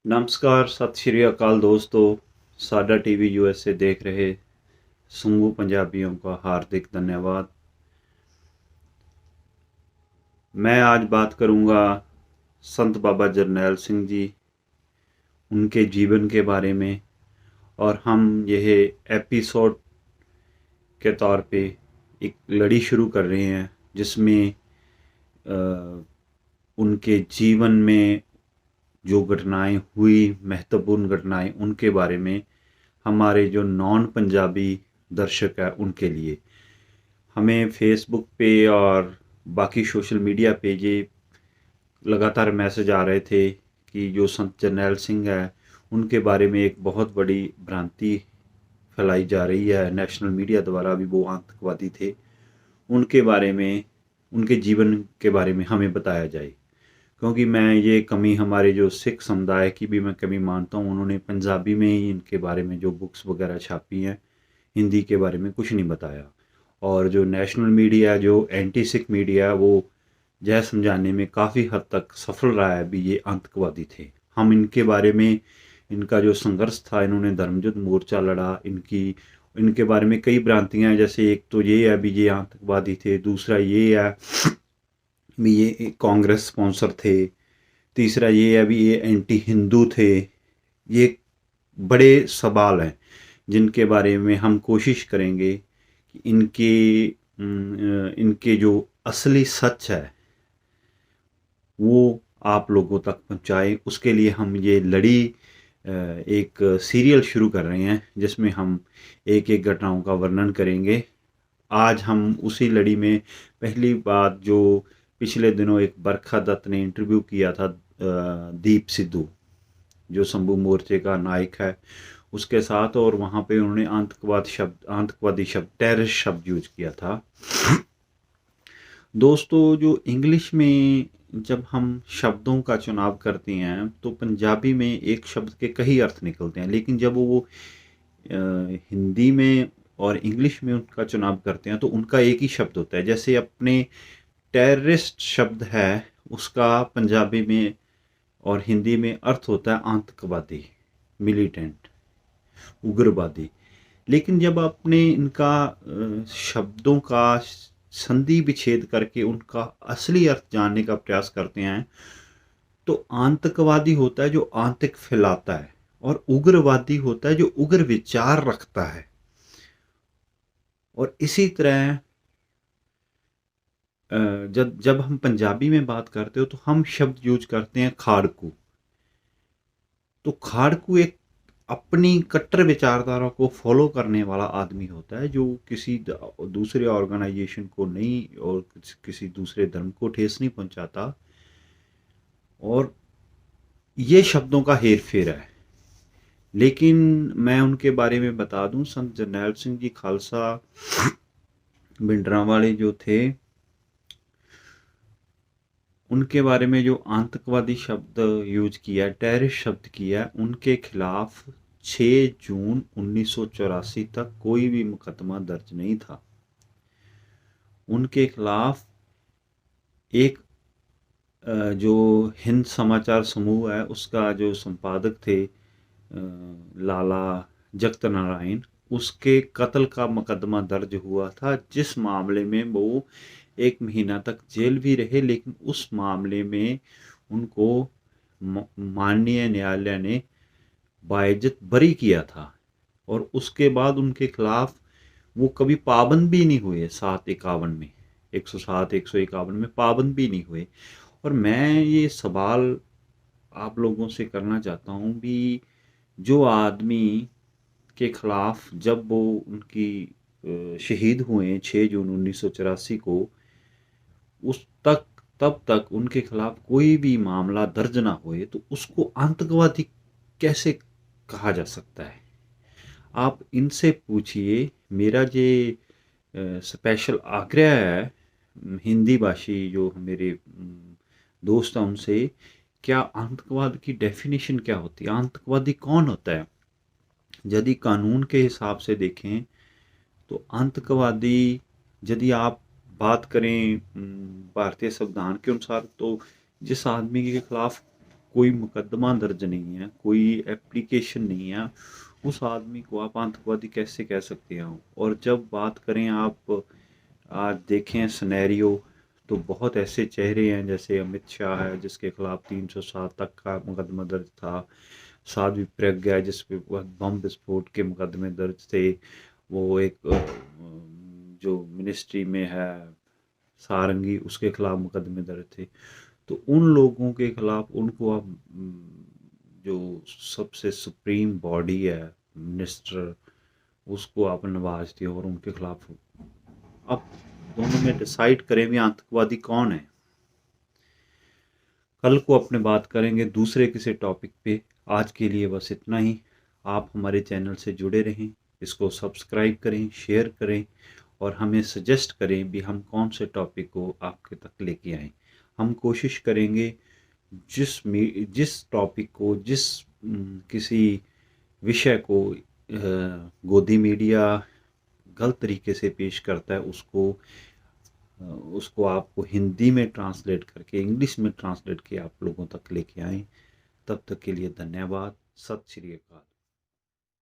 नमस्कार, सतਿ ਸ਼੍ਰੀ अकाल दोस्तों। साडा टीवी यूएसए देख रहे संगू पंजाबियों का हार्दिक धन्यवाद। मैं आज बात करूंगा संत बाबा जरनैल सिंह जी, उनके जीवन के बारे में। और हम यह एपिसोड के तौर पे एक लड़ी शुरू कर रहे हैं जिसमें उनके जीवन में जो घटनाएं हुई, महत्वपूर्ण घटनाएं, उनके बारे में हमारे जो नॉन पंजाबी दर्शक है उनके लिए। हमें फेसबुक पे और बाकी सोशल मीडिया पे ये लगातार मैसेज आ रहे थे कि जो संत जरनैल सिंह है उनके बारे में एक बहुत बड़ी भ्रांति फैलाई जा रही है नेशनल मीडिया द्वारा, भी वो आतंकवादी थे। उनके बारे में, उनके जीवन के बारे में हमें बताया जाए, क्योंकि मैं ये कमी हमारे जो सिख समुदाय की भी मैं कमी मानता हूँ। उन्होंने पंजाबी में ही इनके बारे में जो बुक्स वगैरह छापी हैं, हिंदी के बारे में कुछ नहीं बताया। और जो नेशनल मीडिया, जो एंटी सिख मीडिया है, वो यह समझाने में काफ़ी हद तक सफल रहा है भी ये आतंकवादी थे। हम इनके बारे में, इनका जो संघर्ष था, इन्होंने धर्मयुद्ध मोर्चा लड़ा, इनके बारे में कई भ्रांतियां हैं। जैसे एक तो ये है भी ये आतंकवादी थे, दूसरा ये है भी ये कांग्रेस स्पॉन्सर थे, तीसरा ये है भी ये एंटी हिंदू थे। ये बड़े सवाल हैं जिनके बारे में हम कोशिश करेंगे कि इनके जो असली सच है वो आप लोगों तक पहुंचाएं। उसके लिए हम ये लड़ी, एक सीरियल शुरू कर रहे हैं जिसमें हम एक एक घटनाओं का वर्णन करेंगे। आज हम उसी लड़ी में पहली बात, जो पिछले दिनों एक बरखा दत्त ने इंटरव्यू किया था दीप सिद्धू, जो शंभू मोर्चे का नायक है, उसके साथ, और वहाँ पे उन्होंने आतंकवादी शब्द, टेररिस्ट शब्द यूज किया था। दोस्तों, जो इंग्लिश में जब हम शब्दों का चुनाव करते हैं तो पंजाबी में एक शब्द के कई अर्थ निकलते हैं, लेकिन जब वो हिंदी में और इंग्लिश में उनका चुनाव करते हैं तो उनका एक ही शब्द होता है। जैसे अपने टेररिस्ट शब्द है, उसका पंजाबी में और हिंदी में अर्थ होता है आतंकवादी, मिलिटेंट, उग्रवादी। लेकिन जब आपने इनका शब्दों का संधि विच्छेद करके उनका असली अर्थ जानने का प्रयास करते हैं तो आतंकवादी होता है जो आतंक फैलाता है, और उग्रवादी होता है जो उग्र विचार रखता है। और इसी तरह जब जब हम पंजाबी में बात करते हो तो हम शब्द यूज करते हैं खाड़कू। तो खाड़कू एक अपनी कट्टर विचारधारा को फॉलो करने वाला आदमी होता है, जो किसी दूसरे ऑर्गेनाइजेशन को नहीं और किसी दूसरे धर्म को ठेस नहीं पहुंचाता। और ये शब्दों का हेर फेर है। लेकिन मैं उनके बारे में बता दूं, संत जरनैल सिंह जी खालसा भिंडरांवाले जो थे, उनके बारे में जो आतंकवादी शब्द यूज किया, टेररिस्ट शब्द किया, उनके खिलाफ 6 जून 1984 तक कोई भी मुकदमा दर्ज नहीं था। उनके खिलाफ एक जो हिंद समाचार समूह है उसका जो संपादक थे लाला जगत नारायण, उसके कत्ल का मुकदमा दर्ज हुआ था, जिस मामले में वो 1 महीना तक जेल भी रहे। लेकिन उस मामले में उनको माननीय न्यायालय ने बाइज्जत बरी किया था, और उसके बाद उनके खिलाफ वो कभी पाबंद भी नहीं हुए। 751 में, 107 151 में पाबंद भी नहीं हुए। और मैं ये सवाल आप लोगों से करना चाहता हूँ भी, जो आदमी के खिलाफ जब वो उनकी शहीद हुए 6 जून 1984 को, उस तक तब तक उनके खिलाफ कोई भी मामला दर्ज ना हुए, तो उसको आतंकवादी कैसे कहा जा सकता है? आप इनसे पूछिए। मेरा ये स्पेशल आग्रह है हिंदी भाषी जो मेरे दोस्त हैं उनसे, क्या आतंकवाद की डेफिनेशन क्या होती है, आतंकवादी कौन होता है? यदि कानून के हिसाब से देखें तो आतंकवादी, यदि आप बात करें भारतीय संविधान के अनुसार, तो जिस आदमी के खिलाफ कोई मुकदमा दर्ज नहीं है, कोई एप्लीकेशन नहीं है, उस आदमी को आप आतंकवादी कैसे कह सकते हैं? और जब बात करें, आप आज देखें सिनेरियो, तो बहुत ऐसे चेहरे हैं, जैसे अमित शाह है जिसके खिलाफ 307 तक का मुकदमा दर्ज था, साध्वी प्रज्ञा है जिस पे बम विस्फोट के मुकदमे दर्ज थे, वो एक जो मिनिस्ट्री में है सारंगी, उसके खिलाफ मुकदमे दर्ज थे। तो उन लोगों के खिलाफ उनको आप जो सबसे सुप्रीम बॉडी है मिनिस्टर, उसको आप नवाजते हो और उनके खिलाफ आप दोनों में डिसाइड करें भी आतंकवादी कौन है। कल को अपने बात करेंगे दूसरे किसी टॉपिक पे। आज के लिए बस इतना ही। आप हमारे चैनल से जुड़े रहें, इसको सब्सक्राइब करें, शेयर करें और हमें सजेस्ट करें भी हम कौन से टॉपिक को आपके तक लेके आएँ। हम कोशिश करेंगे जिस टॉपिक को, जिस किसी विषय को गोदी मीडिया गलत तरीके से पेश करता है, उसको आपको हिंदी में ट्रांसलेट करके, इंग्लिश में ट्रांसलेट के आप लोगों तक लेके आएँ। तब तक के लिए धन्यवाद। सत श्री अकाल।